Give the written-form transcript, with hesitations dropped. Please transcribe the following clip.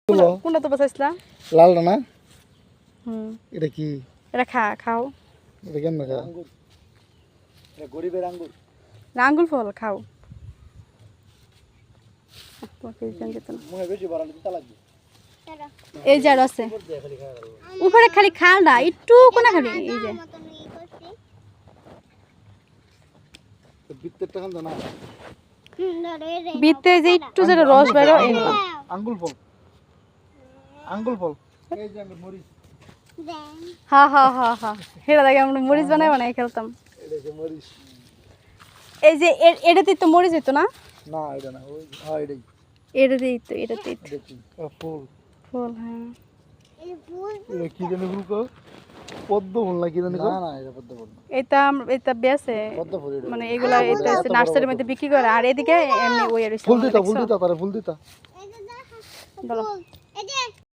কোনটা তো বাঁচাইছিলা লালটা না এটা কি এটা খাও এটা কেমন খা এটা গরিবের আঙ্গুর আঙ্গুল ফল খাও মনে বেশি বাড়ালে দিতে লাগবে এই যে আর আছে উপরে খালি খাল না একটু কোনা খালি এই যে বিত্তের টাকা না বিতে যে একটু যেটা রস বেরো এগুলো আঙ্গুল ফল এই যে আঙ্গুর মরিচ হ্যাঁ হেরা দেখে আমরা মরিচ বানাই খেলতাম এটা যে মরিচ এই যে এটাতে তো মরিচ হইতো না না এটা না ওই হ্যাঁ এটাই এটাতেই তো এটা কি ফুল ফুল হ্যাঁ এটা কি জানি ফুল কো পদ্ম ফুল না কি জানি কো না এটা পদ্ম ফুল এটা বেছে পদ্ম ফুল এটা মানে এগুলা এটা নার্সারির মধ্যে বিক্রি করে আর এদিকে এমনি ওই আর ফুল দিতা তারে ফুল দিতা বলো